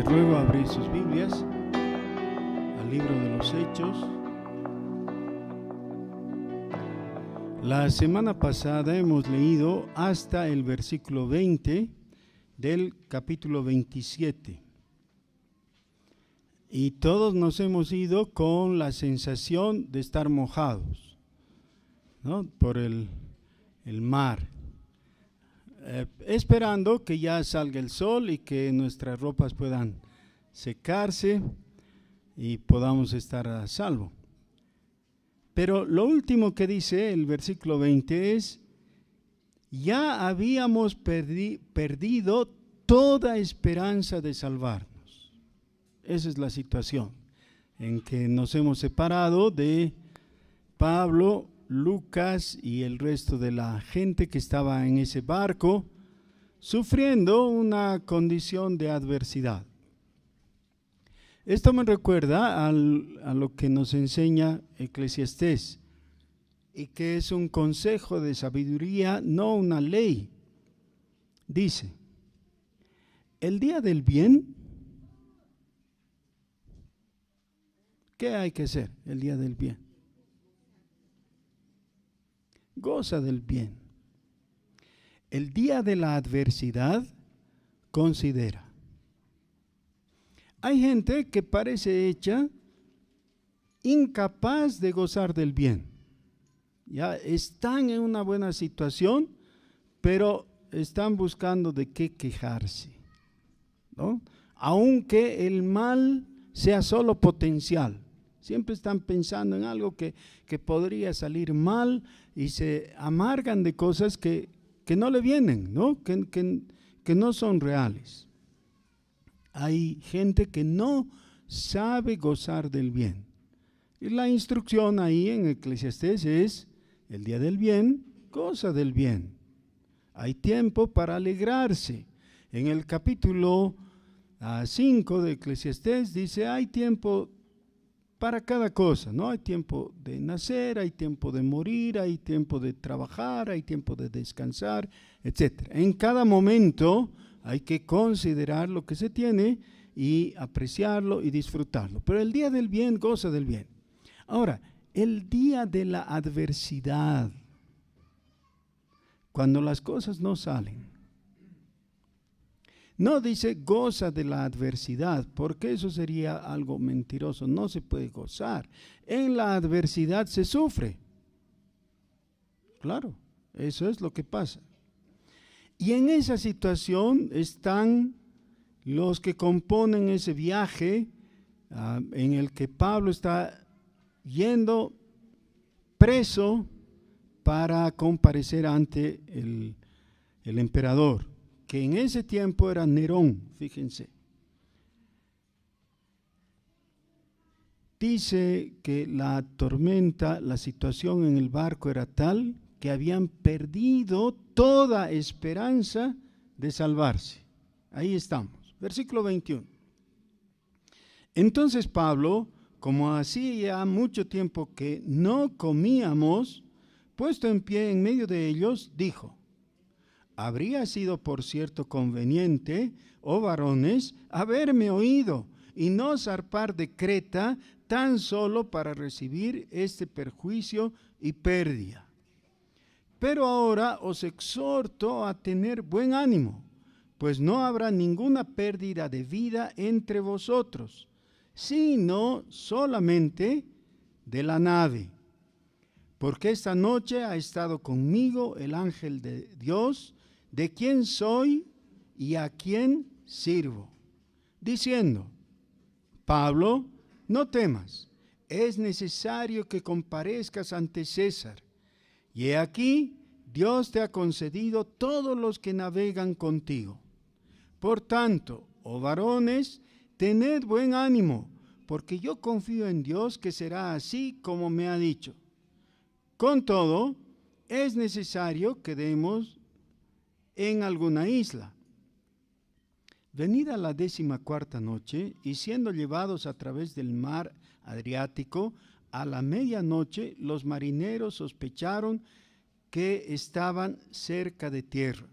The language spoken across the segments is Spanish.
Les ruego abrir sus Biblias al libro de los Hechos. La semana pasada hemos leído hasta el versículo 20 del capítulo 27. Y todos nos hemos ido con la sensación de estar mojados, ¿no? Por el mar. Esperando que ya salga el sol y que nuestras ropas puedan secarse y podamos estar a salvo. Pero lo último que dice el versículo 20 es: ya habíamos perdido toda esperanza de salvarnos. Esa es la situación en que nos hemos separado de Pablo, Lucas y el resto de la gente que estaba en ese barco, sufriendo una condición de adversidad. Esto me recuerda a lo que nos enseña Eclesiastés, y que es un consejo de sabiduría, no una ley. Dice: el día del bien, ¿qué hay que hacer el día del bien? Goza del bien. El día de la adversidad, considera. Hay gente que parece hecha incapaz de gozar del bien. Ya están en una buena situación, pero están buscando de qué quejarse, ¿no? Aunque el mal sea solo potencial. Siempre están pensando en algo que podría salir mal y se amargan de cosas que no le vienen, ¿no? Que no son reales. Hay gente que no sabe gozar del bien. Y la instrucción ahí en Eclesiastés es: el día del bien, goza del bien. Hay tiempo para alegrarse. En el capítulo 5 de Eclesiastés dice: hay tiempo para cada cosa, ¿no? Hay tiempo de nacer, hay tiempo de morir, hay tiempo de trabajar, hay tiempo de descansar, etc. En cada momento hay que considerar lo que se tiene y apreciarlo y disfrutarlo. Pero el día del bien, goza del bien. Ahora, el día de la adversidad, cuando las cosas no salen, no dice goza de la adversidad, porque eso sería algo mentiroso. No se puede gozar. En la adversidad se sufre. Claro, eso es lo que pasa. Y en esa situación están los que componen ese viaje en el que Pablo está yendo preso para comparecer ante el emperador, que en ese tiempo era Nerón, fíjense. Dice que la tormenta, la situación en el barco era tal que habían perdido toda esperanza de salvarse. Ahí estamos, versículo 21. Entonces Pablo, como hacía mucho tiempo que no comíamos, puesto en pie en medio de ellos, dijo: habría sido por cierto conveniente, oh varones, haberme oído y no zarpar de Creta tan solo para recibir este perjuicio y pérdida. Pero ahora os exhorto a tener buen ánimo, pues no habrá ninguna pérdida de vida entre vosotros, sino solamente de la nave. Porque esta noche ha estado conmigo el ángel de Dios, de quien soy y a quien sirvo, diciendo: Pablo, no temas, es necesario que comparezcas ante César. Y he aquí, Dios te ha concedido todos los que navegan contigo. Por tanto, oh varones, tened buen ánimo, porque yo confío en Dios que será así como me ha dicho. Con todo, es necesario que demos en alguna isla. Venida la 14ª noche, y siendo llevados a través del mar Adriático, a la medianoche los marineros sospecharon que estaban cerca de tierra,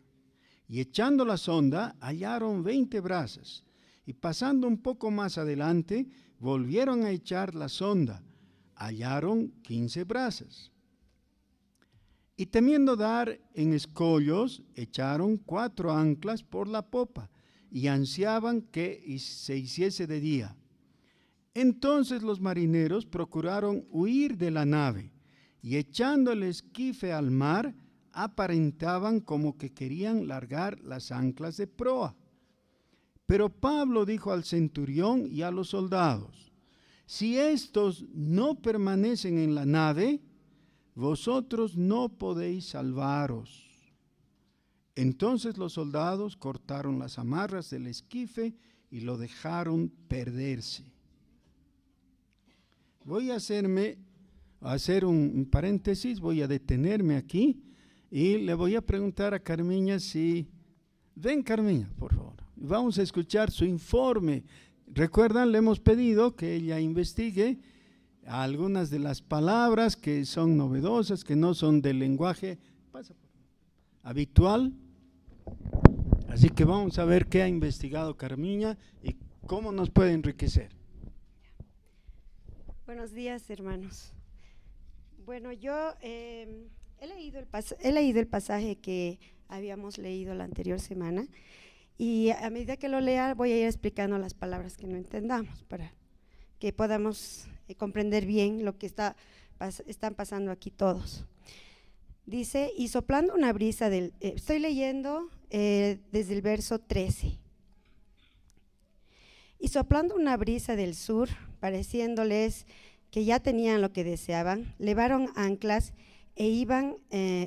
y echando la sonda hallaron 20 brazas, y pasando un poco más adelante, volvieron a echar la sonda. Hallaron 15 brazas. Y temiendo dar en escollos, echaron 4 anclas por la popa y ansiaban que se hiciese de día. Entonces los marineros procuraron huir de la nave y echando el esquife al mar, aparentaban como que querían largar las anclas de proa. Pero Pablo dijo al centurión y a los soldados: si estos no permanecen en la nave, vosotros no podéis salvaros. Entonces los soldados cortaron las amarras del esquife y lo dejaron perderse. Voy a hacer un paréntesis, voy a detenerme aquí y le voy a preguntar a Carmiña si... Ven, Carmiña, por favor. Vamos a escuchar su informe. Recuerdan, le hemos pedido que ella investigue algunas de las palabras que son novedosas, que no son del lenguaje habitual. Así que vamos a ver qué ha investigado Carmiña y cómo nos puede enriquecer. Buenos días, hermanos. Bueno, yo he leído el pasaje que habíamos leído la anterior semana y a medida que lo lea voy a ir explicando las palabras que no entendamos para que podamos comprender bien lo que están pasando aquí todos. Dice, y soplando una brisa estoy leyendo desde el verso 13. Y soplando una brisa del sur, pareciéndoles que ya tenían lo que deseaban, levaron anclas e iban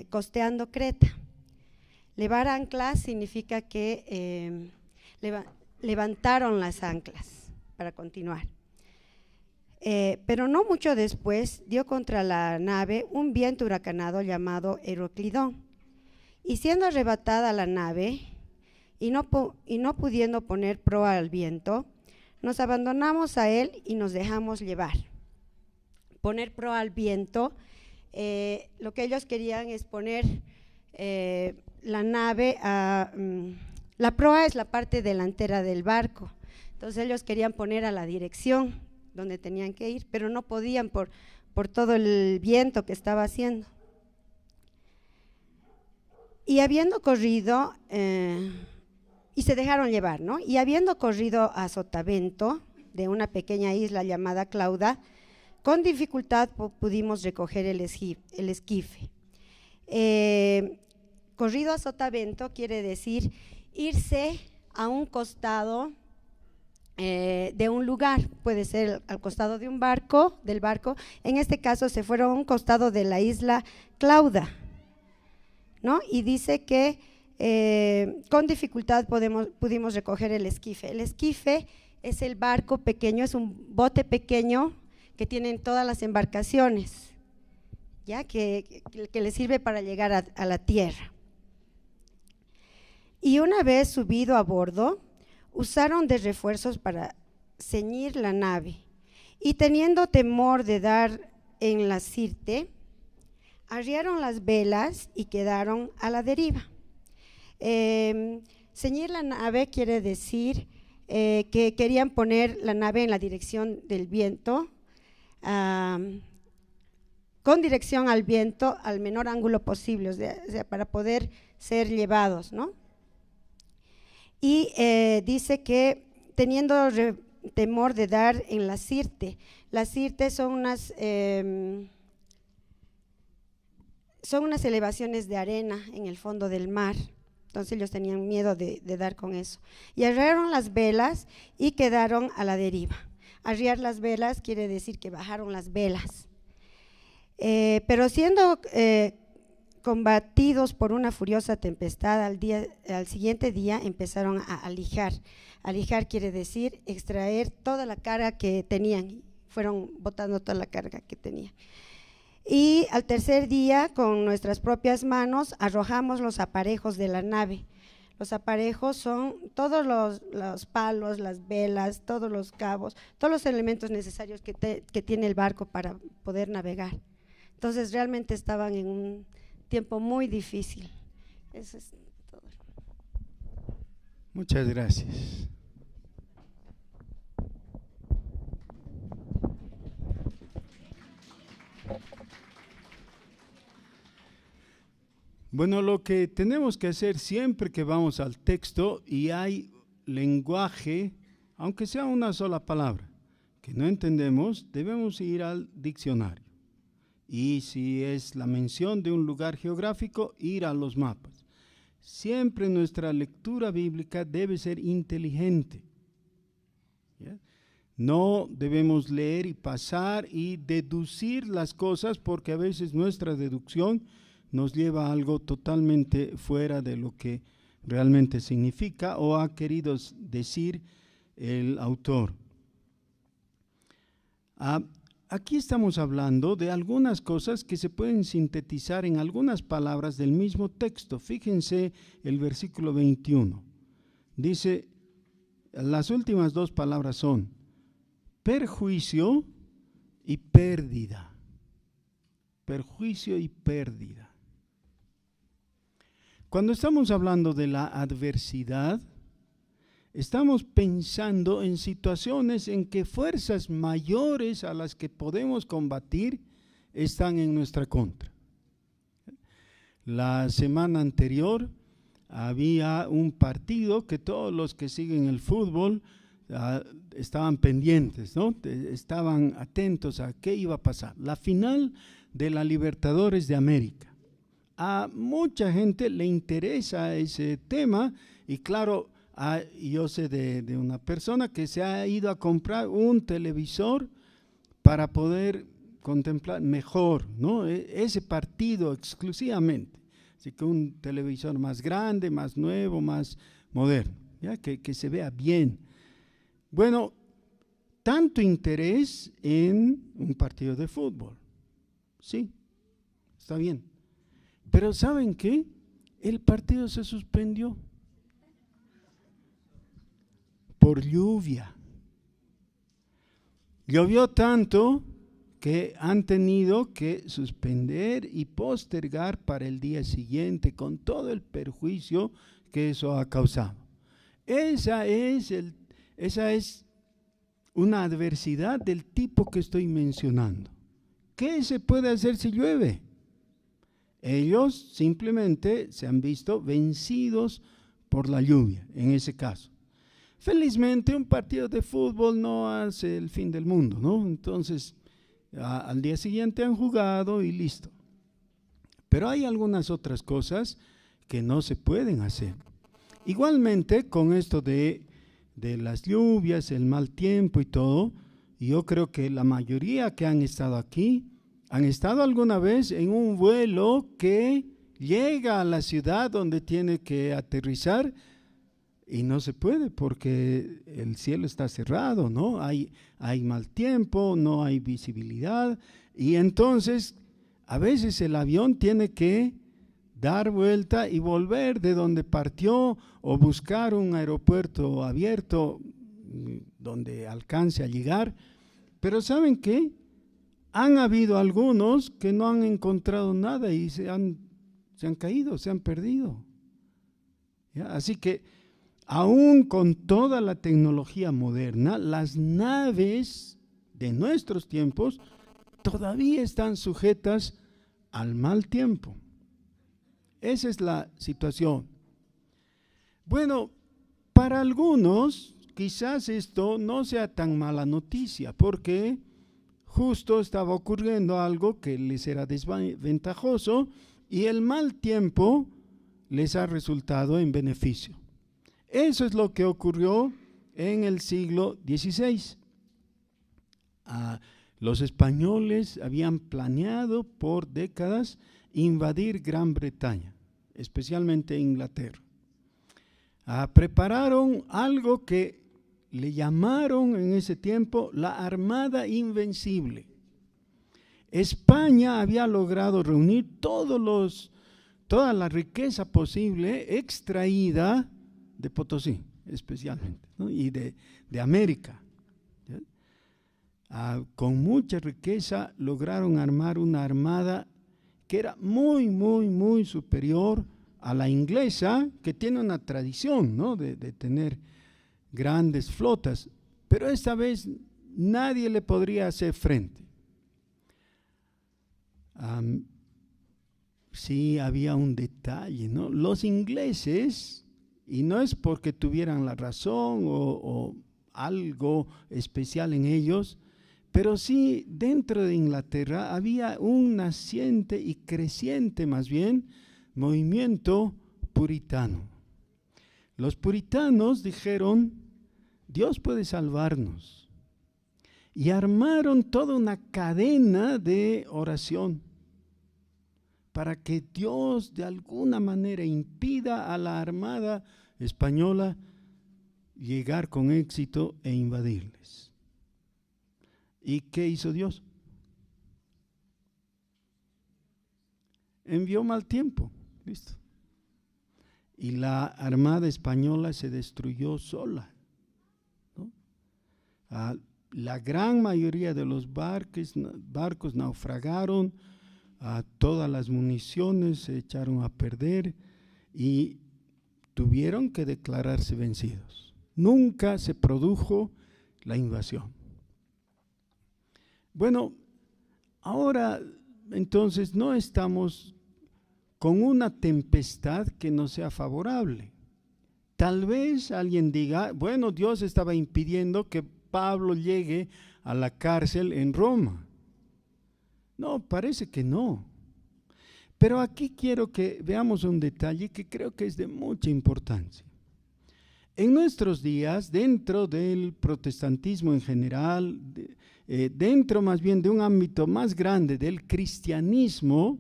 costeando Creta. Levar anclas significa que levantaron las anclas para continuar. Pero no mucho después dio contra la nave un viento huracanado llamado Euroclidón, y siendo arrebatada la nave y no pudiendo poner proa al viento, nos abandonamos a él y nos dejamos llevar. Poner proa al viento, lo que ellos querían es poner la nave la proa es la parte delantera del barco, entonces ellos querían poner a la dirección donde tenían que ir, pero no podían por todo el viento que estaba haciendo. Y habiendo corrido, y se dejaron llevar, ¿no? Y habiendo corrido a sotavento de una pequeña isla llamada Clauda, con dificultad pudimos recoger el esquife. Corrido a sotavento quiere decir irse a un costado de un lugar, puede ser al costado de un barco, en este caso se fueron a un costado de la isla Clauda, ¿no? Y dice que con dificultad pudimos recoger el esquife. El esquife es el barco pequeño, es un bote pequeño que tienen todas las embarcaciones, ya que les sirve para llegar a la tierra. Y una vez subido a bordo, usaron de refuerzos para ceñir la nave, y teniendo temor de dar en la sirte, arriaron las velas y quedaron a la deriva. Ceñir la nave quiere decir que querían poner la nave en la dirección del viento, con dirección al viento al menor ángulo posible, o sea, para poder ser llevados, ¿no? Y dice que teniendo temor de dar en la sirte. Las sirtes son unas elevaciones de arena en el fondo del mar, entonces ellos tenían miedo de dar con eso. Y arriaron las velas y quedaron a la deriva. Arriar las velas quiere decir que bajaron las velas. Pero siendo combatidos por una furiosa tempestad, al siguiente día empezaron a alijar. Alijar quiere decir extraer toda la carga que tenían, fueron botando toda la carga que tenían. Y al tercer día, con nuestras propias manos, arrojamos los aparejos de la nave. Los aparejos son todos los palos, las velas, todos los cabos, todos los elementos necesarios que tiene el barco para poder navegar. Entonces realmente estaban en un tiempo muy difícil. Eso es todo. Muchas gracias. Bueno, lo que tenemos que hacer siempre que vamos al texto y hay lenguaje, aunque sea una sola palabra, que no entendemos, debemos ir al diccionario. Y si es la mención de un lugar geográfico, ir a los mapas. Siempre nuestra lectura bíblica debe ser inteligente. ¿Ya? No debemos leer y pasar y deducir las cosas, porque a veces nuestra deducción nos lleva a algo totalmente fuera de lo que realmente significa o ha querido decir el autor. Aquí estamos hablando de algunas cosas que se pueden sintetizar en algunas palabras del mismo texto. Fíjense el versículo 21. Dice, las últimas dos palabras son perjuicio y pérdida. Perjuicio y pérdida. Cuando estamos hablando de la adversidad, estamos pensando en situaciones en que fuerzas mayores a las que podemos combatir están en nuestra contra. La semana anterior había un partido que todos los que siguen el fútbol estaban pendientes, ¿no? Estaban atentos a qué iba a pasar. La final de la Libertadores de América. A mucha gente le interesa ese tema y claro, yo sé de una persona que se ha ido a comprar un televisor para poder contemplar mejor, ¿no? Ese partido exclusivamente. Así que un televisor más grande, más nuevo, más moderno, ¿ya? Que se vea bien. Bueno, tanto interés en un partido de fútbol. Sí, está bien. Pero ¿saben qué? El partido se suspendió por lluvia. Llovió tanto que han tenido que suspender y postergar para el día siguiente con todo el perjuicio que eso ha causado. Esa es una adversidad del tipo que estoy mencionando. ¿Qué se puede hacer si llueve? Ellos simplemente se han visto vencidos por la lluvia, en ese caso. Felizmente un partido de fútbol no hace el fin del mundo, ¿no? Entonces, al día siguiente han jugado y listo. Pero hay algunas otras cosas que no se pueden hacer. Igualmente, con esto de las lluvias, el mal tiempo y todo, yo creo que la mayoría que han estado aquí, han estado alguna vez en un vuelo que llega a la ciudad donde tiene que aterrizar y no se puede porque el cielo está cerrado, ¿no? Hay mal tiempo, no hay visibilidad y entonces a veces el avión tiene que dar vuelta y volver de donde partió o buscar un aeropuerto abierto donde alcance a llegar. Pero ¿saben qué? Han habido algunos que no han encontrado nada y se han caído, se han perdido. ¿Ya? Así que aún con toda la tecnología moderna, las naves de nuestros tiempos todavía están sujetas al mal tiempo. Esa es la situación. Bueno, para algunos quizás esto no sea tan mala noticia porque justo estaba ocurriendo algo que les era desventajoso y el mal tiempo les ha resultado en beneficio. Eso es lo que ocurrió en el siglo XVI. Los españoles habían planeado por décadas invadir Gran Bretaña, especialmente Inglaterra. Prepararon algo que le llamaron en ese tiempo la Armada Invencible. España había logrado reunir toda la riqueza posible extraída de Potosí, especialmente, ¿no? Y de América. Con mucha riqueza lograron armar una armada que era muy, muy, muy superior a la inglesa, que tiene una tradición, ¿no? de tener grandes flotas, pero esta vez nadie le podría hacer frente. sí había un detalle, ¿no? Los ingleses, y no es porque tuvieran la razón o algo especial en ellos, pero sí dentro de Inglaterra había un naciente y creciente más bien movimiento puritano. Los puritanos dijeron, Dios puede salvarnos, y armaron toda una cadena de oración para que Dios de alguna manera impida a la armada española llegar con éxito e invadirles. ¿Y qué hizo Dios? Envió mal tiempo, listo. Y la armada española se destruyó sola, ¿no? La gran mayoría de los barcos naufragaron, todas las municiones se echaron a perder y tuvieron que declararse vencidos. Nunca se produjo la invasión. Bueno, ahora entonces no estamos con una tempestad que no sea favorable. Tal vez alguien diga, bueno, Dios estaba impidiendo que Pablo llegue a la cárcel en Roma. No, parece que no. Pero aquí quiero que veamos un detalle que creo que es de mucha importancia. En nuestros días, dentro del protestantismo en general, dentro más bien de un ámbito más grande del cristianismo,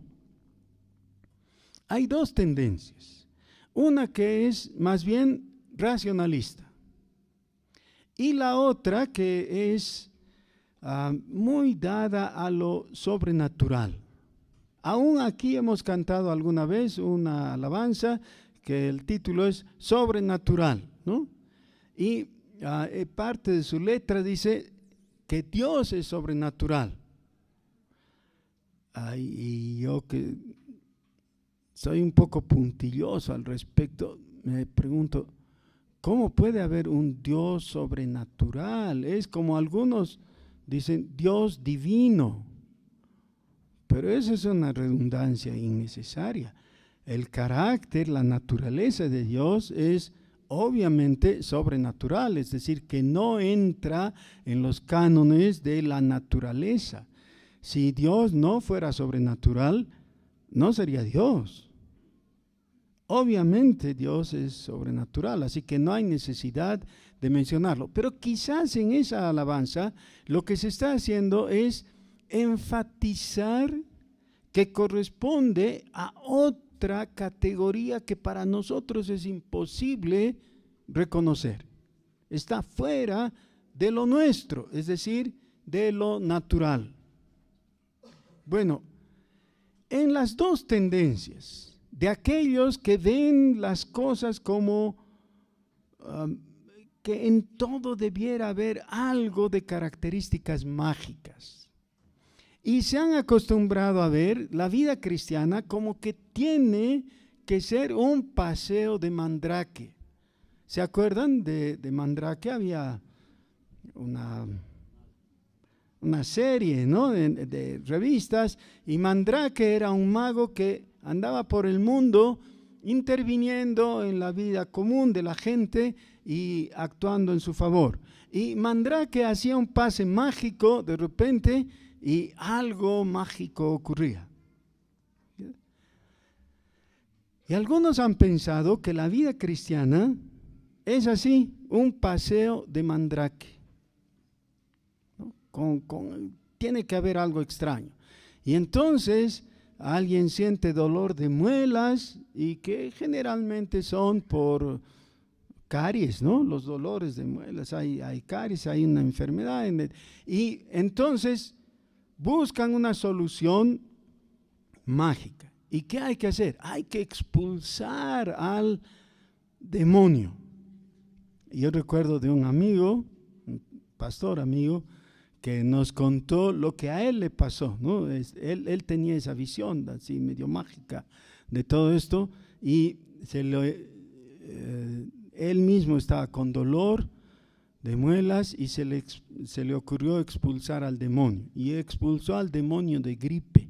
hay dos tendencias. Una que es más bien racionalista y la otra que es muy dada a lo sobrenatural. Aún aquí hemos cantado alguna vez una alabanza que el título es Sobrenatural, ¿no? Y parte de su letra dice que Dios es sobrenatural. Y yo que soy un poco puntilloso al respecto, me pregunto, ¿cómo puede haber un Dios sobrenatural? Es como algunos dicen, Dios divino. Pero esa es una redundancia innecesaria. El carácter, la naturaleza de Dios es obviamente sobrenatural, es decir, que no entra en los cánones de la naturaleza. Si Dios no fuera sobrenatural, no sería Dios. Obviamente Dios es sobrenatural, así que no hay necesidad de mencionarlo. Pero quizás en esa alabanza lo que se está haciendo es enfatizar que corresponde a otra categoría que para nosotros es imposible reconocer. Está fuera de lo nuestro, es decir, de lo natural. Bueno, en las dos tendencias, de aquellos que ven las cosas como que en todo debiera haber algo de características mágicas. Y se han acostumbrado a ver la vida cristiana como que tiene que ser un paseo de Mandrake. ¿Se acuerdan de Mandrake? Había una serie, ¿no? de revistas, y Mandrake era un mago que andaba por el mundo interviniendo en la vida común de la gente y actuando en su favor. Y Mandrake hacía un pase mágico de repente y algo mágico ocurría. Y algunos han pensado que la vida cristiana es así, un paseo de Mandrake, ¿no? Tiene que haber algo extraño. Y entonces alguien siente dolor de muelas y que generalmente son por caries, ¿no? Los dolores de muelas, hay caries, hay una enfermedad. Y entonces buscan una solución mágica. ¿Y qué hay que hacer? Hay que expulsar al demonio. Yo recuerdo de un amigo, un pastor amigo, que nos contó lo que a él le pasó, ¿no? Él tenía esa visión así medio mágica de todo esto y él mismo estaba con dolor de muelas y se le ocurrió expulsar al demonio y expulsó al demonio de gripe.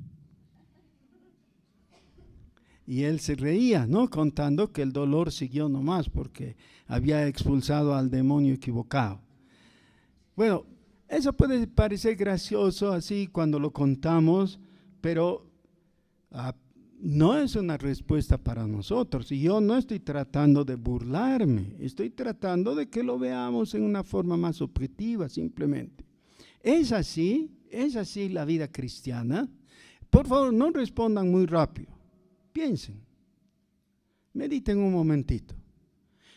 Y él se reía, ¿no? Contando que el dolor siguió nomás porque había expulsado al demonio equivocado. Bueno, eso puede parecer gracioso así cuando lo contamos, pero no es una respuesta para nosotros. Y yo no estoy tratando de burlarme, estoy tratando de que lo veamos en una forma más objetiva simplemente. ¿Es así la vida cristiana? Por favor, no respondan muy rápido. Piensen, mediten un momentito.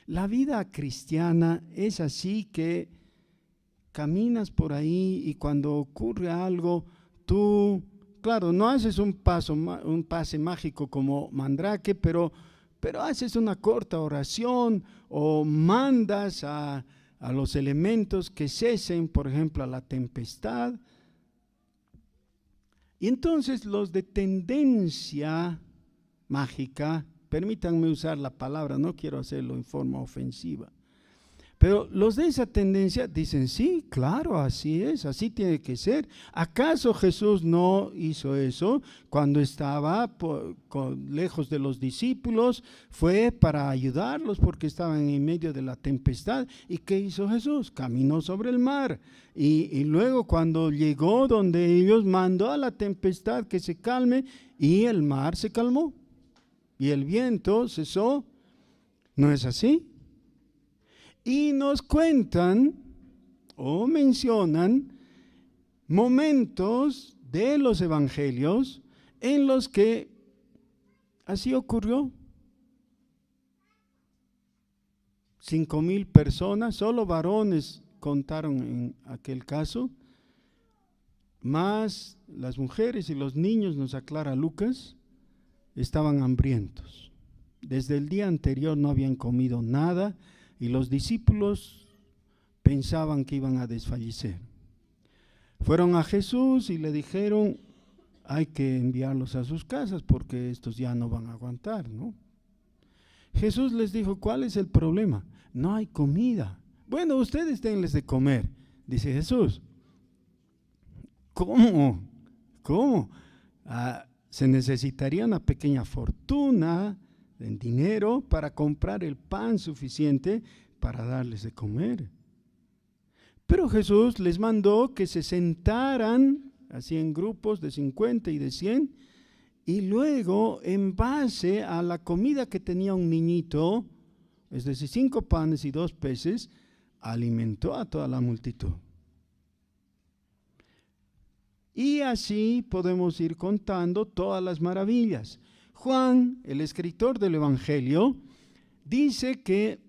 La vida cristiana es así que caminas por ahí y cuando ocurre algo, tú, claro, no haces un pase mágico como Mandrake, pero haces una corta oración o mandas a los elementos que cesen, por ejemplo, a la tempestad. Y entonces los de tendencia mágica, permítanme usar la palabra, no quiero hacerlo en forma ofensiva, pero los de esa tendencia dicen, sí, claro, así es, así tiene que ser. ¿Acaso Jesús no hizo eso cuando estaba lejos de los discípulos? Fue para ayudarlos porque estaban en medio de la tempestad. ¿Y qué hizo Jesús? Caminó sobre el mar. Y luego cuando llegó donde ellos, mandó a la tempestad que se calme y el mar se calmó. Y el viento cesó. ¿No es así? Y nos cuentan o mencionan momentos de los evangelios en los que así ocurrió. 5,000 personas, solo varones contaron en aquel caso, más las mujeres y los niños, nos aclara Lucas, estaban hambrientos. Desde el día anterior no habían comido nada y los discípulos pensaban que iban a desfallecer. Fueron a Jesús y le dijeron, hay que enviarlos a sus casas porque estos ya no van a aguantar, ¿no? Jesús les dijo, ¿cuál es el problema? No hay comida. Bueno, ustedes denles de comer, dice Jesús. ¿Cómo? Se necesitaría una pequeña fortuna en dinero para comprar el pan suficiente para darles de comer. Pero Jesús les mandó que se sentaran así en grupos de 50 y de 100 y luego en base a la comida que tenía un niñito, es decir, 5 panes y 2 peces, alimentó a toda la multitud. Y así podemos ir contando todas las maravillas. Juan, el escritor del Evangelio, dice que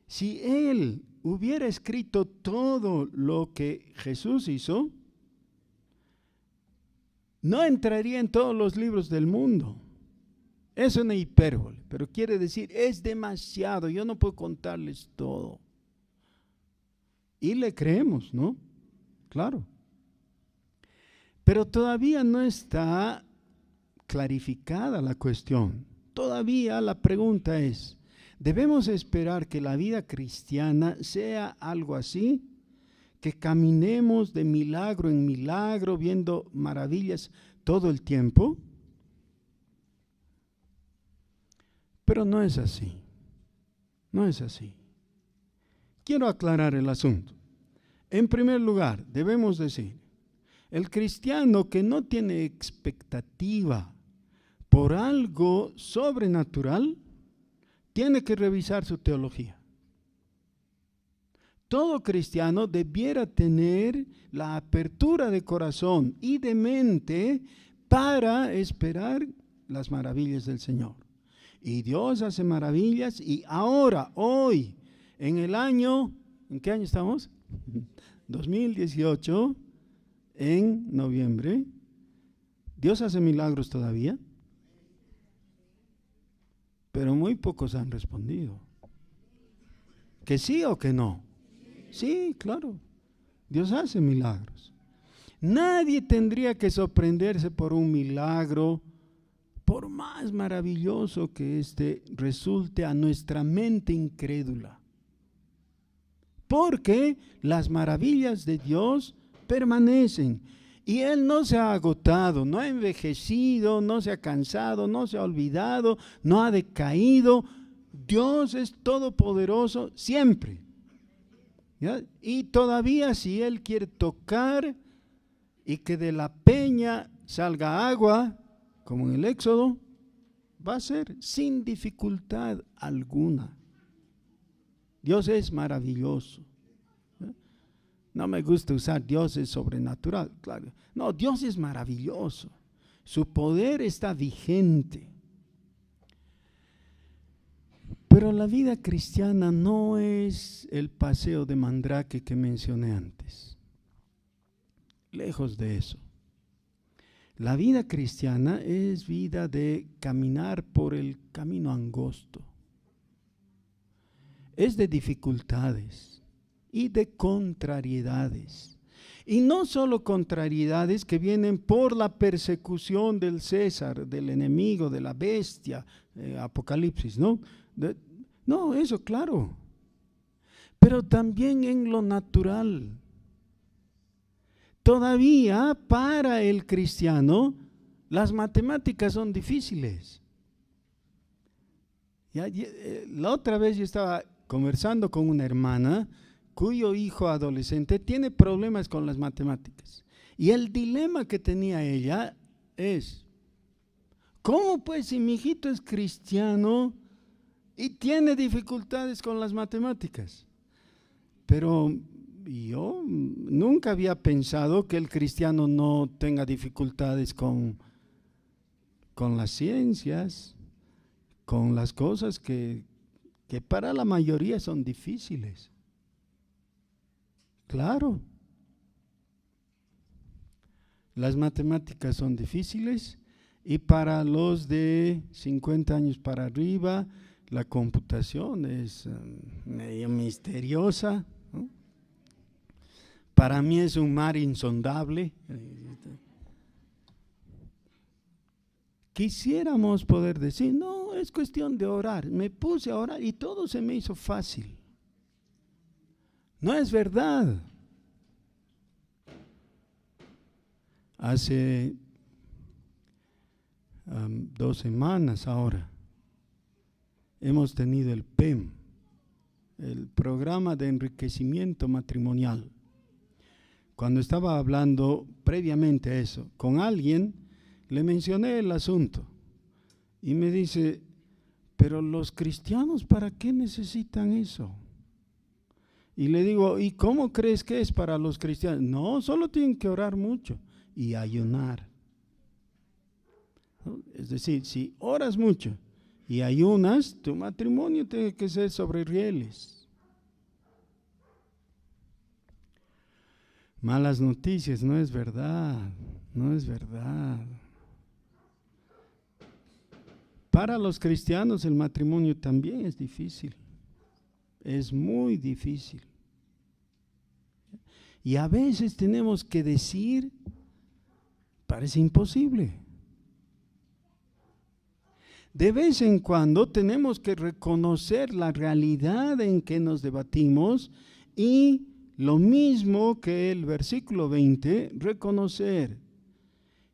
si él hubiera escrito todo lo que Jesús hizo, no entraría en todos los libros del mundo. Es una hipérbole, pero quiere decir, es demasiado, yo no puedo contarles todo. Y le creemos, ¿no? Claro. Pero todavía no está clarificada la cuestión. Todavía la pregunta es, ¿debemos esperar que la vida cristiana sea algo así? ¿Que caminemos de milagro en milagro viendo maravillas todo el tiempo? Pero no es así. No es así. Quiero aclarar el asunto. En primer lugar, debemos decir, el cristiano que no tiene expectativa por algo sobrenatural, tiene que revisar su teología. Todo cristiano debiera tener la apertura de corazón y de mente para esperar las maravillas del Señor. Y Dios hace maravillas y ahora, hoy, en el año, ¿en qué año estamos? 2018, en noviembre, Dios hace milagros todavía, pero muy pocos han respondido. ¿Que sí o que no? Sí, claro, Dios hace milagros. Nadie tendría que sorprenderse por un milagro, por más maravilloso que éste resulte a nuestra mente incrédula. Porque las maravillas de Dios permanecen Y Él no se ha agotado, no ha envejecido, no se ha cansado, no se ha olvidado, no ha decaído. Dios es todopoderoso siempre. ¿Ya? Y todavía si Él quiere tocar y que de la peña salga agua, como en el Éxodo, va a ser sin dificultad alguna. Dios es maravilloso. No me gusta usar Dios es sobrenatural, claro. No, Dios es maravilloso. Su poder está vigente. Pero la vida cristiana no es el paseo de Mandrake que mencioné antes. Lejos de eso. La vida cristiana es vida de caminar por el camino angosto. Es de dificultades y de contrariedades. Y no solo contrariedades que vienen por la persecución del César, del enemigo, de la bestia, Apocalipsis, ¿no? No, eso claro. Pero también en lo natural. Todavía para el cristiano las matemáticas son difíciles. La otra vez yo estaba conversando con una hermana cuyo hijo adolescente tiene problemas con las matemáticas. Y el dilema que tenía ella es, ¿cómo pues si mi hijito es cristiano y tiene dificultades con las matemáticas? Pero yo nunca había pensado que el cristiano no tenga dificultades con las ciencias, con las cosas que para la mayoría son difíciles. Claro, las matemáticas son difíciles y para los de 50 años para arriba la computación es medio misteriosa, ¿no? Para mí es un mar insondable. Quisiéramos poder decir, no, es cuestión de orar. Me puse a orar y todo se me hizo fácil. No es verdad. Hace 2 semanas ahora hemos tenido el PEM, el programa de enriquecimiento matrimonial. Cuando estaba hablando previamente a eso con alguien, le mencioné el asunto y me dice, pero los cristianos, ¿para qué necesitan eso? Y le digo, ¿y cómo crees que es para los cristianos? No, solo tienen que orar mucho y ayunar. ¿No? Es decir, si oras mucho y ayunas, tu matrimonio tiene que ser sobre rieles. Malas noticias, no es verdad, no es verdad. Para los cristianos el matrimonio también es difícil. Es muy difícil. Y a veces tenemos que decir, parece imposible. De vez en cuando tenemos que reconocer la realidad en que nos debatimos y lo mismo que el versículo 20, reconocer,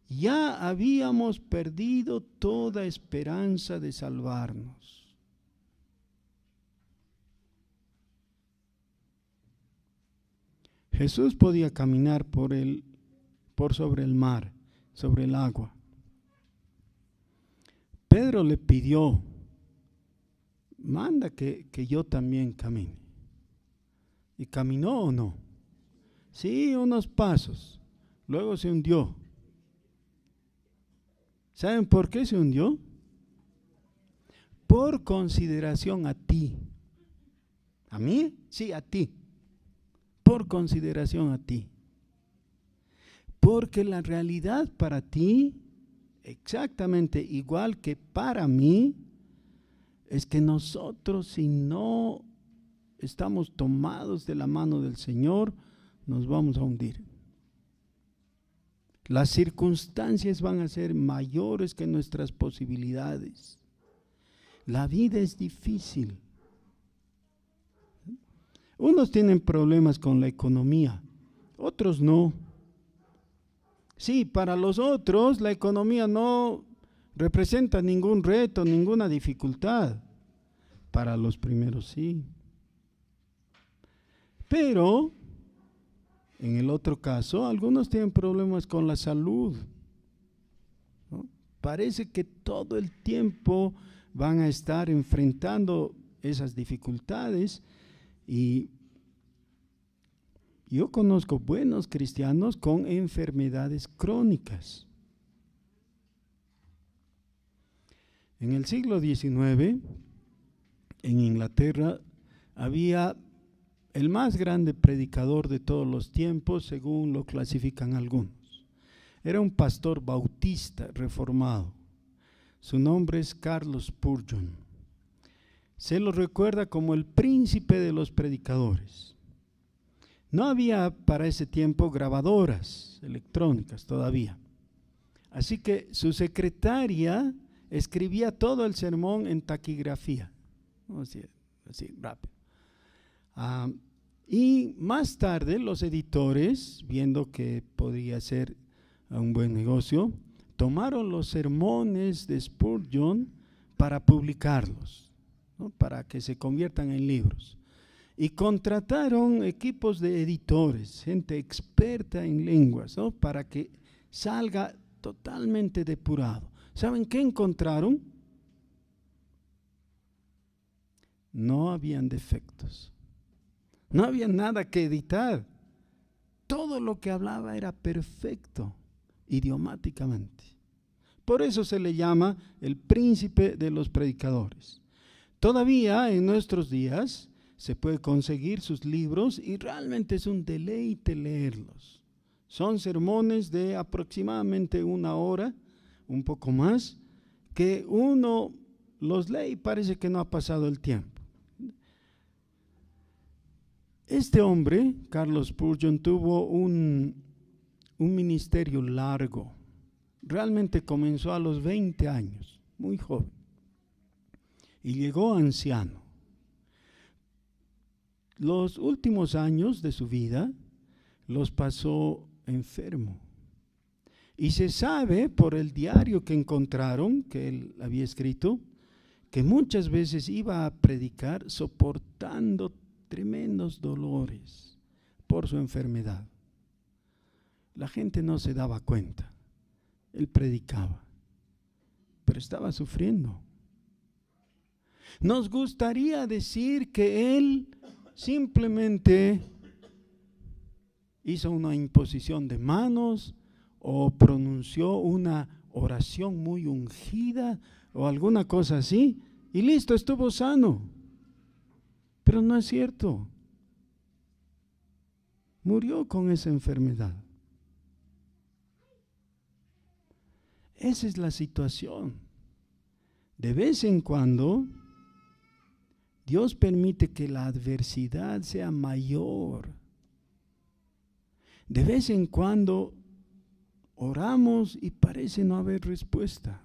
ya habíamos perdido toda esperanza de salvarnos. Jesús podía caminar por sobre el mar, sobre el agua. Pedro le pidió, manda que yo también camine. ¿Y caminó o no? Sí, unos pasos. Luego se hundió. ¿Saben por qué se hundió? Por consideración a ti. ¿A mí? Sí, a ti. Por consideración a ti. Porque la realidad para ti, exactamente igual que para mí, es que nosotros, si no estamos tomados de la mano del Señor, nos vamos a hundir. Las circunstancias van a ser mayores que nuestras posibilidades. La vida es difícil. Unos tienen problemas con la economía, otros no. Sí, para los otros la economía no representa ningún reto, ninguna dificultad. Para los primeros sí. Pero, en el otro caso, algunos tienen problemas con la salud, ¿no? Parece que todo el tiempo van a estar enfrentando esas dificultades, y yo conozco buenos cristianos con enfermedades crónicas. En el siglo XIX, en Inglaterra, había el más grande predicador de todos los tiempos, según lo clasifican algunos. Era un pastor bautista reformado. Su nombre es Charles Spurgeon. Se lo recuerda como el príncipe de los predicadores. No había para ese tiempo grabadoras electrónicas todavía. Así que su secretaria escribía todo el sermón en taquigrafía, así rápido. Y más tarde los editores, viendo que podía ser un buen negocio, tomaron los sermones de Spurgeon para publicarlos, ¿no? Para que se conviertan en libros. Y contrataron equipos de editores, gente experta en lenguas, ¿no? Para que salga totalmente depurado. ¿Saben qué encontraron? No habían defectos. No había nada que editar. Todo lo que hablaba era perfecto, idiomáticamente. Por eso se le llama el príncipe de los predicadores. Todavía en nuestros días se puede conseguir sus libros y realmente es un deleite leerlos. Son sermones de aproximadamente 1 hora, un poco más, que uno los lee y parece que no ha pasado el tiempo. Este hombre, Charles Spurgeon, tuvo un ministerio largo. Realmente comenzó a los 20 años, muy joven, y llegó anciano. Los últimos años de su vida los pasó enfermo. Y se sabe por el diario que encontraron, que él había escrito, que muchas veces iba a predicar soportando tremendos dolores por su enfermedad. La gente no se daba cuenta. Él predicaba, pero estaba sufriendo. Nos gustaría decir que él simplemente hizo una imposición de manos o pronunció una oración muy ungida o alguna cosa así y listo, estuvo sano. Pero no es cierto. Murió con esa enfermedad. Esa es la situación. De vez en cuando, Dios permite que la adversidad sea mayor. De vez en cuando, oramos y parece no haber respuesta.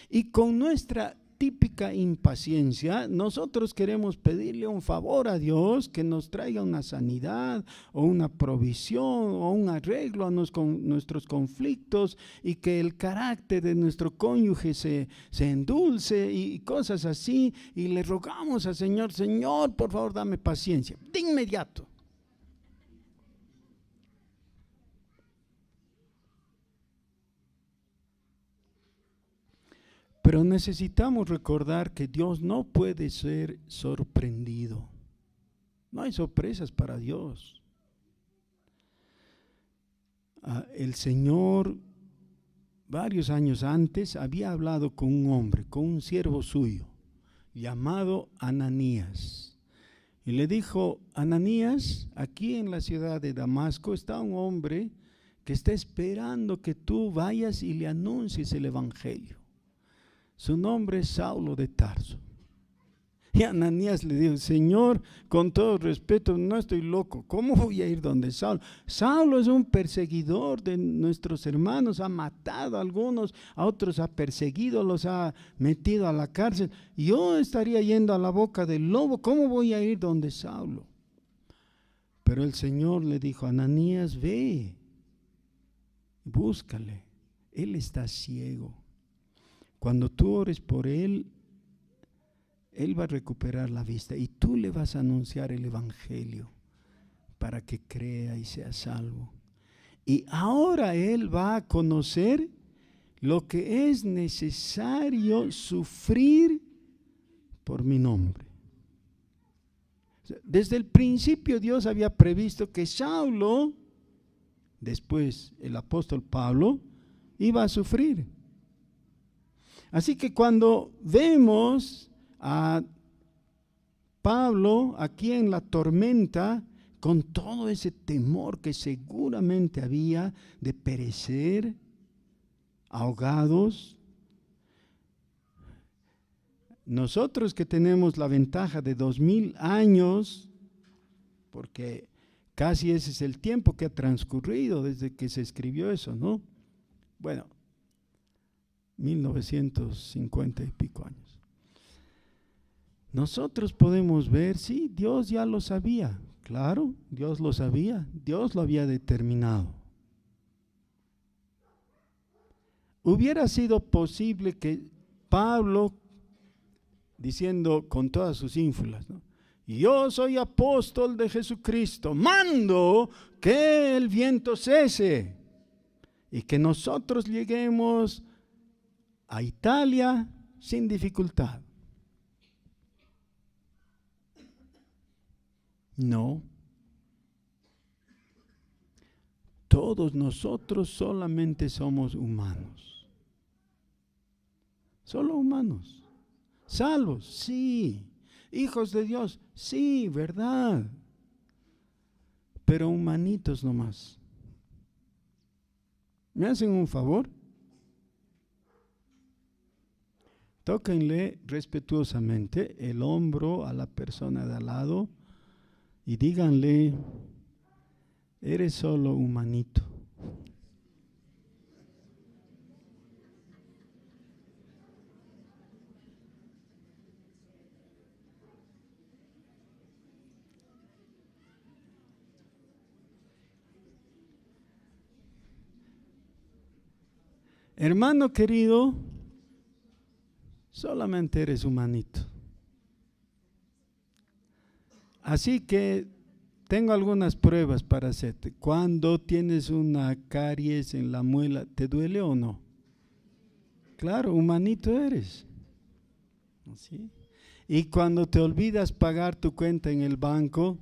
Y con nuestra típica impaciencia, nosotros queremos pedirle un favor a Dios que nos traiga una sanidad o una provisión o un arreglo a nuestros conflictos y que el carácter de nuestro cónyuge se endulce y cosas así, y le rogamos al Señor: Señor, por favor, dame paciencia, de inmediato. Pero necesitamos recordar que Dios no puede ser sorprendido. No hay sorpresas para Dios. El Señor, varios años antes, había hablado con un hombre, con un siervo suyo, llamado Ananías. Y le dijo: Ananías, aquí en la ciudad de Damasco está un hombre que está esperando que tú vayas y le anuncies el evangelio. Su nombre es Saulo de Tarso. Y Ananías le dijo: Señor, con todo respeto, no estoy loco. ¿Cómo voy a ir donde Saulo? Saulo es un perseguidor de nuestros hermanos, ha matado a algunos, a otros ha perseguido, los ha metido a la cárcel. Yo estaría yendo a la boca del lobo. ¿Cómo voy a ir donde Saulo? Pero el Señor le dijo: Ananías, ve, búscale. Él está ciego. Cuando tú ores por él, él va a recuperar la vista y tú le vas a anunciar el evangelio para que crea y sea salvo. Y ahora él va a conocer lo que es necesario sufrir por mi nombre. Desde el principio Dios había previsto que Saulo, después el apóstol Pablo, iba a sufrir. Así que cuando vemos a Pablo aquí en la tormenta, con todo ese temor que seguramente había de perecer, ahogados, nosotros que tenemos la ventaja de 2000 años, porque casi ese es el tiempo que ha transcurrido desde que se escribió eso, ¿no? Bueno, 1950 y pico años. Nosotros podemos ver, sí, Dios ya lo sabía, claro, Dios lo sabía, Dios lo había determinado. Hubiera sido posible que Pablo, diciendo con todas sus ínfulas, ¿no? Yo soy apóstol de Jesucristo, mando que el viento cese y que nosotros lleguemos a Italia sin dificultad. No. Todos nosotros solamente somos humanos. Solo humanos. Salvos, sí. Hijos de Dios, sí, verdad. Pero humanitos nomás. ¿Me hacen un favor? Tóquenle respetuosamente el hombro a la persona de al lado y díganle, eres solo humanito. Hermano querido, solamente eres humanito. Así que tengo algunas pruebas para hacerte. Cuando tienes una caries en la muela, ¿te duele o no? Claro, humanito eres. ¿Sí? Y cuando te olvidas pagar tu cuenta en el banco,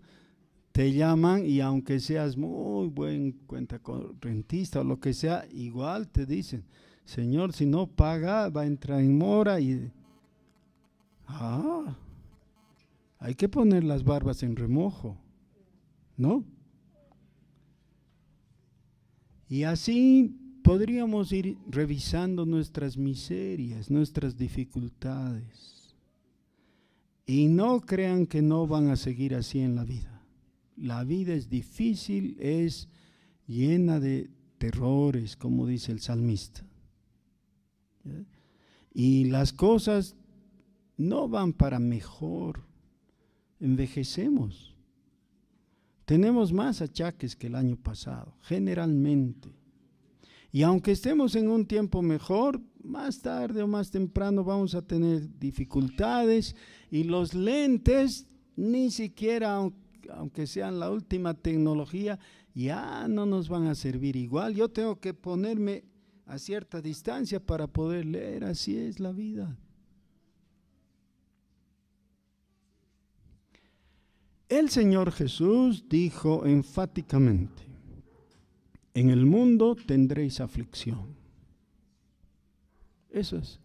te llaman y aunque seas muy buen cuentacorrentista o lo que sea, igual te dicen, Señor, si no paga, va a entrar en mora y... hay que poner las barbas en remojo, ¿no? Y así podríamos ir revisando nuestras miserias, nuestras dificultades. Y no crean que no van a seguir así en la vida. La vida es difícil, es llena de terrores, como dice el salmista. ¿Ya? Y las cosas no van para mejor. Envejecemos. Tenemos más achaques que el año pasado, generalmente. Y aunque estemos en un tiempo mejor, más tarde o más temprano vamos a tener dificultades y los lentes, ni siquiera aunque sean la última tecnología, ya no nos van a servir igual. Yo tengo que ponerme a cierta distancia para poder leer, así es la vida. El Señor Jesús dijo enfáticamente, en el mundo tendréis aflicción. Eso es.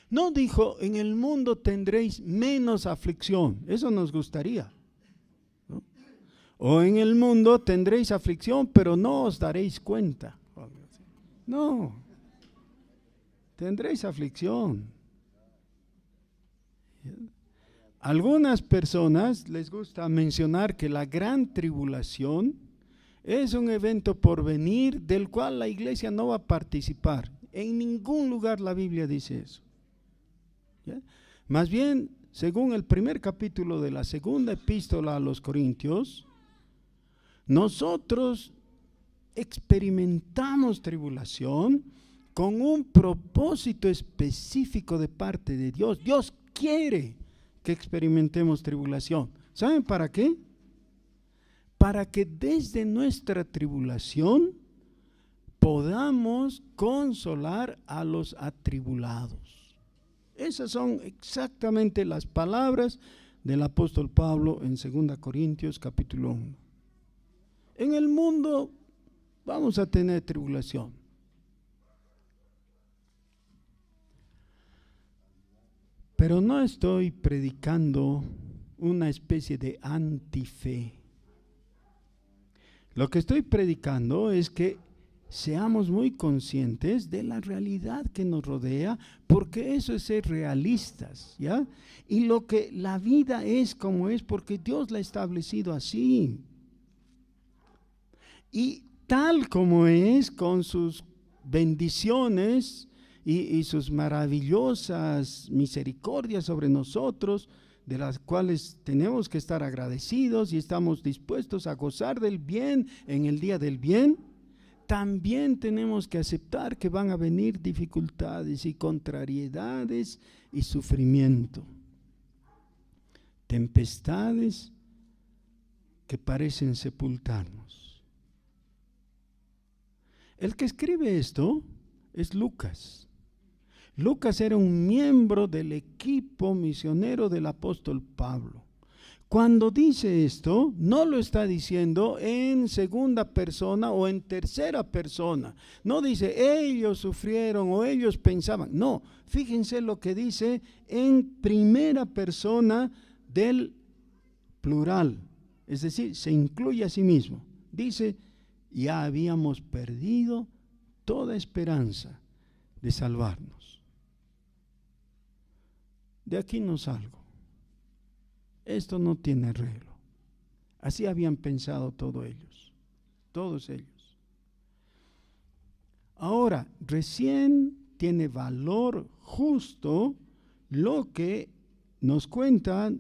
No dijo, en el mundo tendréis menos aflicción. Eso nos gustaría, ¿no? O en el mundo tendréis aflicción, pero no os daréis cuenta. No. Tendréis aflicción. Algunas personas les gusta mencionar que la gran tribulación es un evento por venir del cual la iglesia no va a participar. En ningún lugar la Biblia dice eso. ¿Ya? Más bien, según el primer capítulo de la segunda epístola a los Corintios, nosotros experimentamos tribulación con un propósito específico de parte de Dios. Dios quiere que experimentemos tribulación. ¿Saben para qué? Para que desde nuestra tribulación podamos consolar a los atribulados. Esas son exactamente las palabras del apóstol Pablo en 2 Corintios capítulo 1. En el mundo vamos a tener tribulación. Pero no estoy predicando una especie de antife. Lo que estoy predicando es que seamos muy conscientes de la realidad que nos rodea, porque eso es ser realistas, ¿ya? Y lo que la vida es como es, porque Dios la ha establecido así. Y tal como es, con sus bendiciones y sus maravillosas misericordias sobre nosotros, de las cuales tenemos que estar agradecidos y estamos dispuestos a gozar del bien en el día del bien, también tenemos que aceptar que van a venir dificultades y contrariedades y sufrimiento. Tempestades que parecen sepultarnos. El que escribe esto es Lucas. Lucas era un miembro del equipo misionero del apóstol Pablo. Cuando dice esto, no lo está diciendo en segunda persona o en tercera persona. No dice ellos sufrieron o ellos pensaban. No, fíjense lo que dice en primera persona del plural. Es decir, se incluye a sí mismo. Dice, ya habíamos perdido toda esperanza de salvarnos. De aquí no salgo. Esto no tiene arreglo. Así habían pensado todos ellos. Ahora, recién tiene valor justo lo que nos cuenta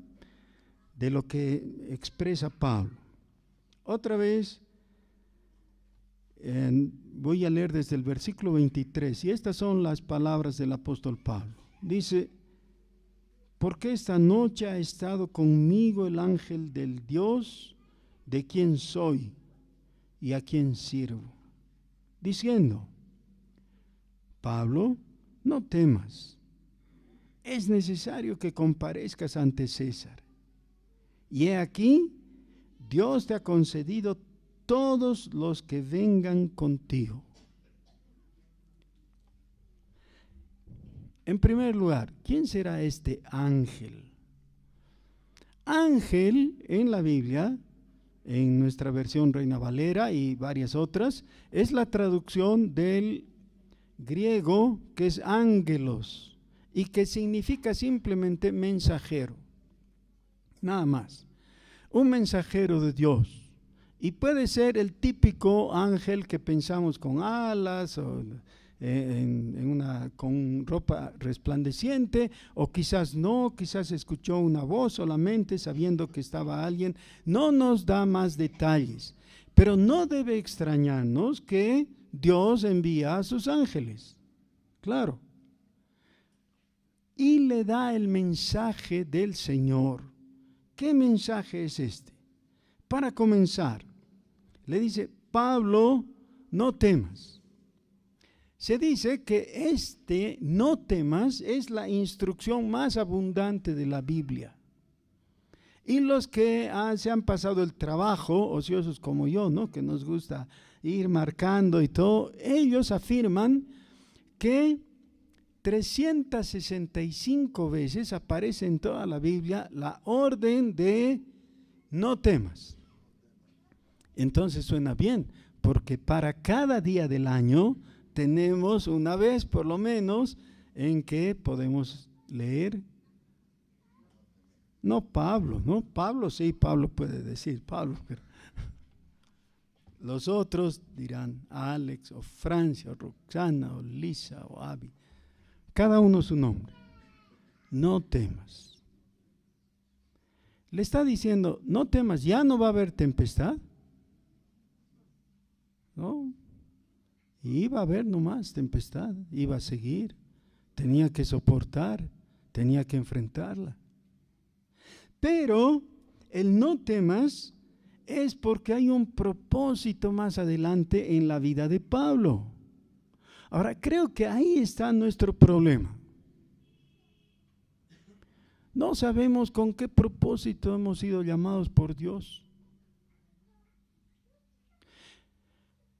de lo que expresa Pablo. Otra vez, voy a leer desde el versículo 23, y estas son las palabras del apóstol Pablo. Dice, porque esta noche ha estado conmigo el ángel del Dios de quien soy y a quien sirvo, diciendo, Pablo, no temas, es necesario que comparezcas ante César. Y he aquí, Dios te ha concedido todos los que vengan contigo. En primer lugar, ¿quién será este ángel? Ángel en la Biblia, en nuestra versión Reina Valera y varias otras, es la traducción del griego que es ángelos y que significa simplemente mensajero. Nada más. Un mensajero de Dios. Y puede ser el típico ángel que pensamos con alas o con ropa resplandeciente, o quizás no, quizás escuchó una voz solamente sabiendo que estaba alguien. No nos da más detalles, pero no debe extrañarnos que Dios envía a sus ángeles, claro, y le da el mensaje del Señor. ¿Qué mensaje es este? Para comenzar, le dice, Pablo, no temas. Se dice que este no temas es la instrucción más abundante de la Biblia. Y los que se han pasado el trabajo, ociosos como yo, ¿no?, que nos gusta ir marcando y todo, ellos afirman que 365 veces aparece en toda la Biblia la orden de no temas. Entonces suena bien, porque para cada día del año tenemos una vez por lo menos en que podemos leer. No Pablo, ¿no? Pablo sí, Pablo puede decir Pablo, pero los otros dirán Alex o Francia o Roxana o Lisa o Abby. Cada uno su nombre. No temas. Le está diciendo, no temas, ya no va a haber tempestad. ¿No? Y iba a haber nomás tempestad, iba a seguir, tenía que soportar, tenía que enfrentarla. Pero el no temas es porque hay un propósito más adelante en la vida de Pablo. Ahora, creo que ahí está nuestro problema. No sabemos con qué propósito hemos sido llamados por Dios.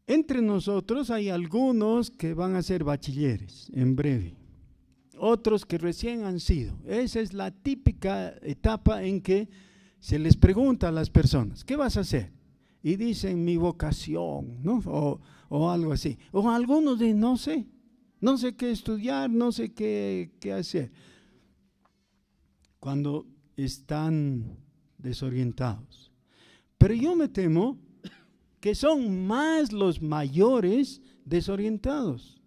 Entre nosotros hay algunos que van a ser bachilleres en breve, otros que recién han sido. Esa es la típica etapa en que se les pregunta a las personas, ¿qué vas a hacer? Y dicen mi vocación, ¿no? O algo así. O algunos dicen, no sé qué estudiar, no sé qué hacer. Cuando están desorientados. Pero yo me temo que son más los mayores desorientados.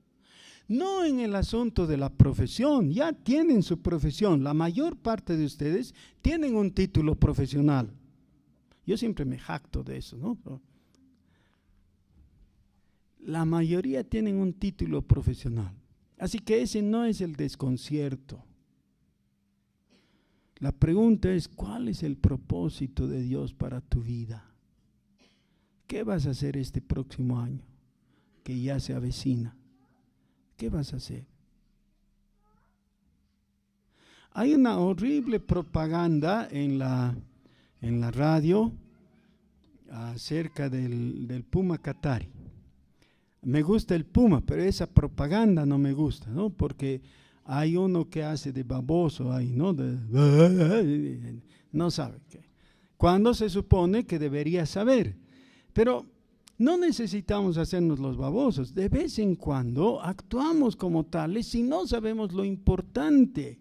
No en el asunto de la profesión, ya tienen su profesión. La mayor parte de ustedes tienen un título profesional. Yo siempre me jacto de eso, ¿no? La mayoría tienen un título profesional. Así que ese no es el desconcierto. La pregunta es, ¿cuál es el propósito de Dios para tu vida? ¿Qué vas a hacer este próximo año que ya se avecina? ¿Qué vas a hacer? Hay una horrible propaganda en la radio acerca del Puma Qatari. Me gusta el Puma, pero esa propaganda no me gusta, ¿no? Porque hay uno que hace de baboso ahí, ¿no? No sabe qué. Cuando se supone que debería saber. Pero no necesitamos hacernos los babosos. De vez en cuando actuamos como tales si no sabemos lo importante.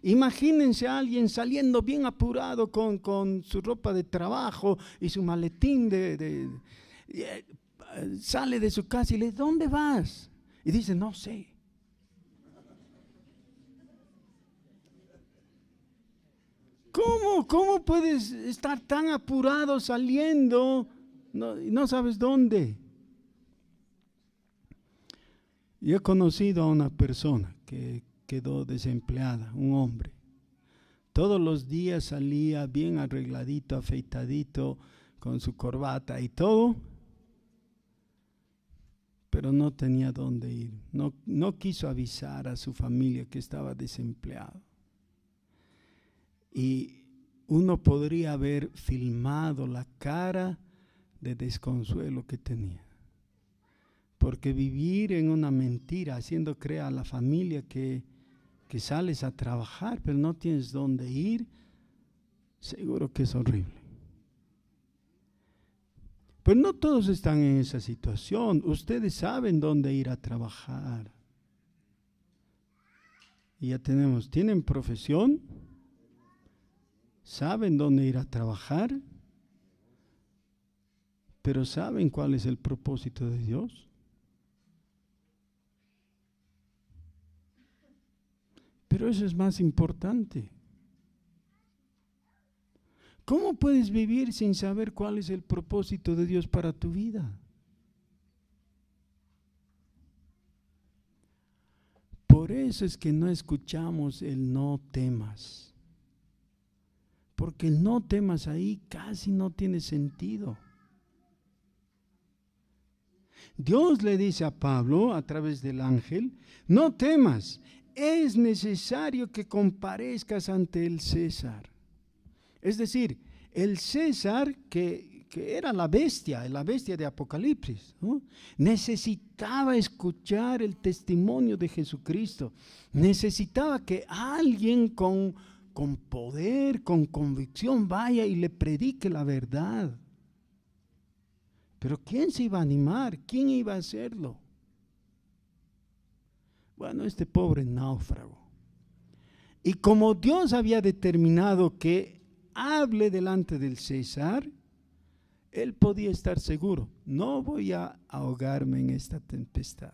Imagínense a alguien saliendo bien apurado con su ropa de trabajo y su maletín sale de su casa y le dice, ¿dónde vas? Y dice, no sé. ¿Cómo puedes estar tan apurado saliendo? No sabes dónde. Yo he conocido a una persona que quedó desempleada, un hombre. Todos los días salía bien arregladito, afeitadito, con su corbata y todo, pero no tenía dónde ir. No quiso avisar a su familia que estaba desempleado. Y uno podría haber filmado la cara de desconsuelo que tenía. Porque vivir en una mentira, haciendo creer a la familia que sales a trabajar, pero no tienes dónde ir, seguro que es horrible. Pero no todos están en esa situación. Ustedes saben dónde ir a trabajar. Y ya ¿tienen profesión? ¿Saben dónde ir a trabajar? ¿Pero saben cuál es el propósito de Dios? Pero eso es más importante. ¿Cómo puedes vivir sin saber cuál es el propósito de Dios para tu vida? Por eso es que no escuchamos el no temas. Porque el no temas ahí casi no tiene sentido. Dios le dice a Pablo a través del ángel, no temas, es necesario que comparezcas ante el César. Es decir, el César que era la bestia de Apocalipsis, ¿no? Necesitaba escuchar el testimonio de Jesucristo. Necesitaba que alguien con poder, con convicción vaya y le predique la verdad. Pero ¿quién se iba a animar? ¿Quién iba a hacerlo? Bueno, este pobre náufrago. Y como Dios había determinado que hable delante del César, él podía estar seguro, no voy a ahogarme en esta tempestad.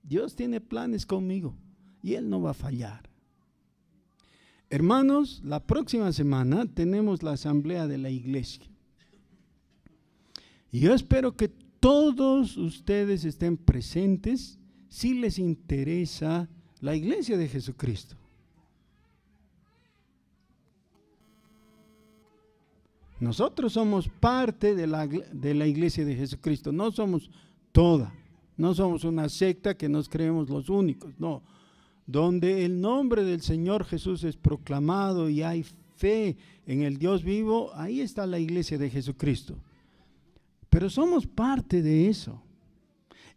Dios tiene planes conmigo y Él no va a fallar. Hermanos, la próxima semana tenemos la asamblea de la iglesia. Y yo espero que todos ustedes estén presentes si les interesa la iglesia de Jesucristo. Nosotros somos parte de la iglesia de Jesucristo, no somos toda, no somos una secta que nos creemos los únicos, no. Donde el nombre del Señor Jesús es proclamado y hay fe en el Dios vivo, ahí está la iglesia de Jesucristo. Pero somos parte de eso.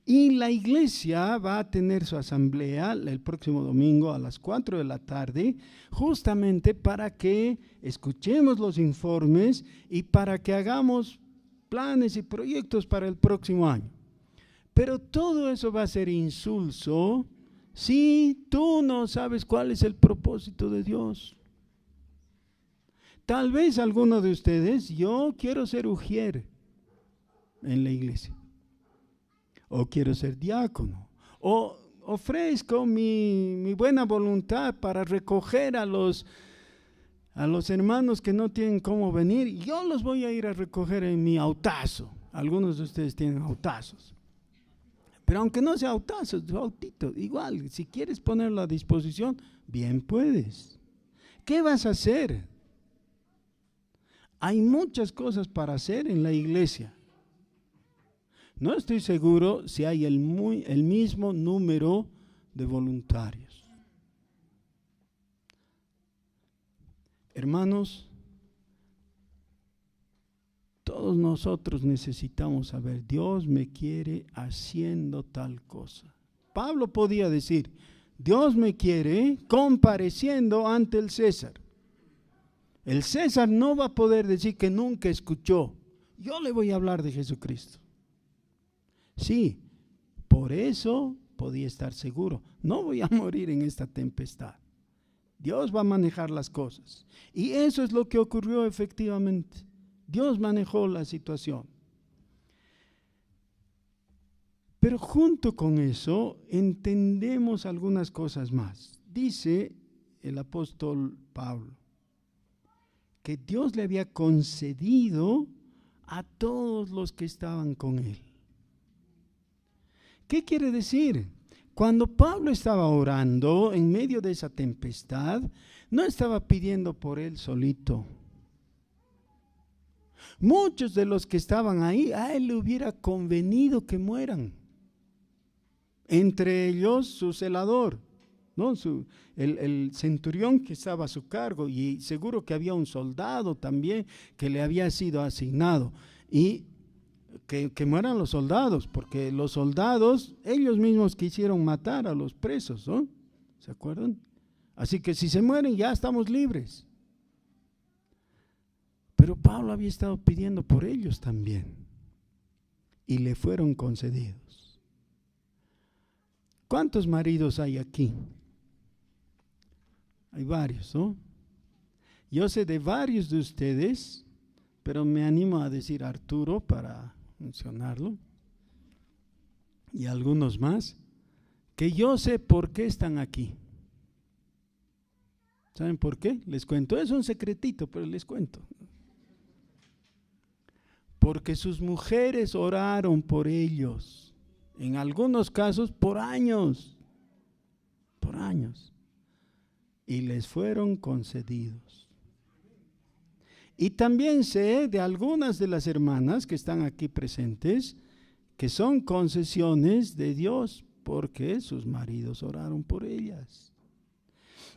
Y la iglesia va a tener su asamblea el próximo domingo a las 4 de la tarde, justamente para que escuchemos los informes y para que hagamos planes y proyectos para el próximo año. Pero todo eso va a ser insulso si tú no sabes cuál es el propósito de Dios. Tal vez alguno de ustedes, yo quiero ser ujier en la iglesia, o quiero ser diácono, o ofrezco mi buena voluntad para recoger a los hermanos que no tienen cómo venir, y yo los voy a ir a recoger en mi autazo. Algunos de ustedes tienen autazos, pero aunque no sea autazo, es autito, igual, si quieres ponerlo a disposición, bien puedes. ¿Qué vas a hacer? Hay muchas cosas para hacer en la iglesia. No estoy seguro si hay el mismo número de voluntarios. Hermanos, todos nosotros necesitamos saber, Dios me quiere haciendo tal cosa. Pablo podía decir, Dios me quiere compareciendo ante el César. El César no va a poder decir que nunca escuchó. Yo le voy a hablar de Jesucristo. Sí, por eso podía estar seguro. No voy a morir en esta tempestad. Dios va a manejar las cosas. Y eso es lo que ocurrió efectivamente. Dios manejó la situación. Pero junto con eso entendemos algunas cosas más. Dice el apóstol Pablo que Dios le había concedido a todos los que estaban con él. ¿Qué quiere decir? Cuando Pablo estaba orando en medio de esa tempestad, no estaba pidiendo por él solito. Muchos de los que estaban ahí, a él le hubiera convenido que mueran. Entre ellos su celador, ¿no? El centurión que estaba a su cargo, y seguro que había un soldado también que le había sido asignado. Y que mueran los soldados, porque los soldados, ellos mismos quisieron matar a los presos, ¿no? ¿Se acuerdan? Así que si se mueren ya estamos libres. Pero Pablo había estado pidiendo por ellos también, y le fueron concedidos. ¿Cuántos maridos hay aquí? Hay varios, ¿no? Yo sé de varios de ustedes, pero me animo a decir Arturo para mencionarlo, y algunos más, que yo sé por qué están aquí. ¿Saben por qué? Les cuento, es un secretito, pero les cuento. Porque sus mujeres oraron por ellos, en algunos casos por años, y les fueron concedidos. Y también sé de algunas de las hermanas que están aquí presentes, que son concesiones de Dios, porque sus maridos oraron por ellas.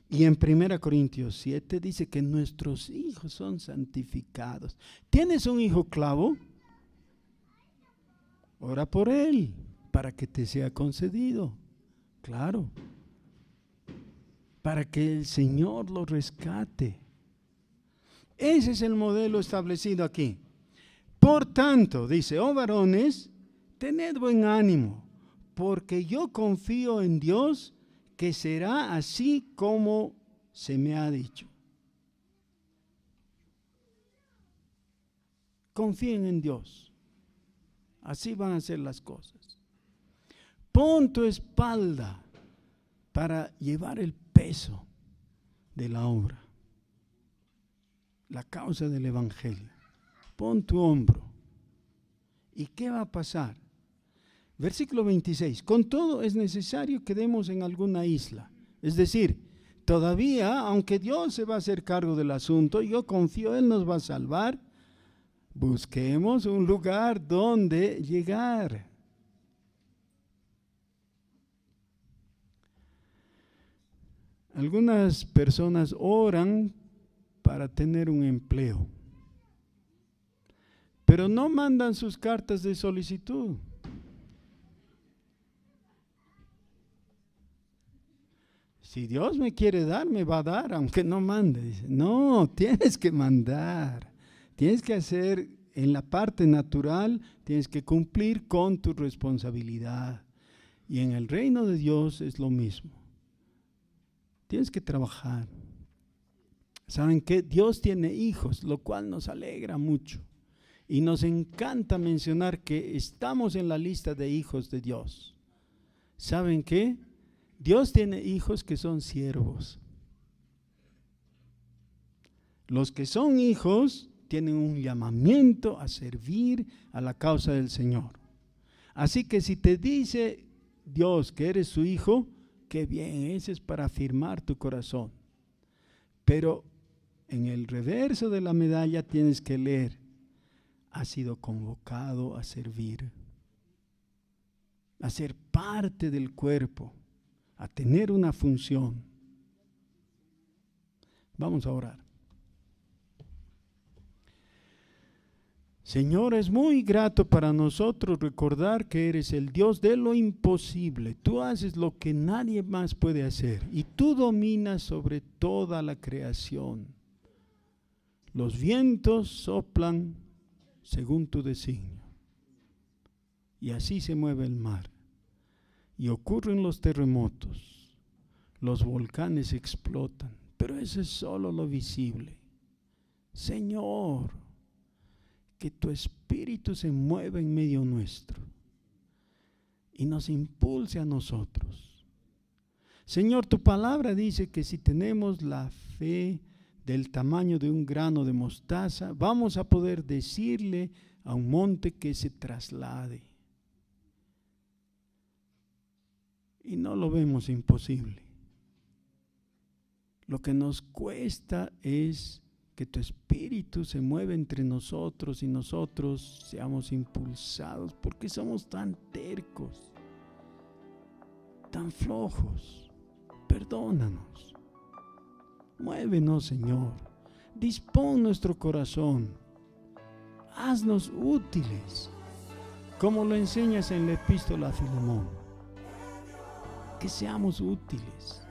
Y en 1 Corintios 7 dice que nuestros hijos son santificados. ¿Tienes un hijo clavo? Ora por él, para que te sea concedido. Claro. Para que el Señor lo rescate. Ese es el modelo establecido aquí. Por tanto, dice, oh varones, tened buen ánimo, porque yo confío en Dios, que será así como se me ha dicho. Confíen en Dios. Así van a ser las cosas. Pon tu espalda para llevar el peso de la obra, la causa del evangelio. Pon tu hombro ¿Y qué va a pasar? Versículo 26. Con todo es necesario que demos en alguna isla. Es decir, todavía, aunque Dios se va a hacer cargo del asunto, yo confío, Él nos va a salvar. Busquemos un lugar donde llegar. Algunas personas oran para tener un empleo, pero no mandan sus cartas de solicitud. Si Dios me quiere dar, me va a dar, aunque no mande. Dice, no, tienes que mandar. Tienes que hacer en la parte natural, tienes que cumplir con tu responsabilidad. Y en el reino de Dios es lo mismo. Tienes que trabajar. ¿Saben qué? Dios tiene hijos, lo cual nos alegra mucho. Y nos encanta mencionar que estamos en la lista de hijos de Dios. ¿Saben qué? Dios tiene hijos que son siervos. Los que son hijos tienen un llamamiento a servir a la causa del Señor. Así que si te dice Dios que eres su hijo, qué bien, ese es para afirmar tu corazón. Pero en el reverso de la medalla tienes que leer, has sido convocado a servir, a ser parte del cuerpo, a tener una función. Vamos a orar. Señor, es muy grato para nosotros recordar que eres el Dios de lo imposible. Tú haces lo que nadie más puede hacer y tú dominas sobre toda la creación. Los vientos soplan según tu designio y así se mueve el mar y ocurren los terremotos, los volcanes explotan, pero eso es solo lo visible. Señor, que tu espíritu se mueva en medio nuestro y nos impulse a nosotros. Señor, tu palabra dice que si tenemos la fe del tamaño de un grano de mostaza, vamos a poder decirle a un monte que se traslade. Y no lo vemos imposible. Lo que nos cuesta es que tu espíritu se mueva entre nosotros y nosotros seamos impulsados, porque somos tan tercos, tan flojos. Perdónanos. Muévenos, Señor. Dispón nuestro corazón. Haznos útiles, como lo enseñas en la epístola a Filemón. Que seamos útiles.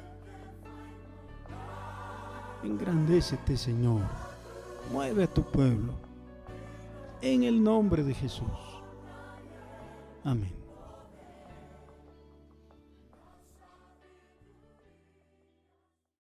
Engrandécete, Señor. Mueve a tu pueblo. En el nombre de Jesús. Amén.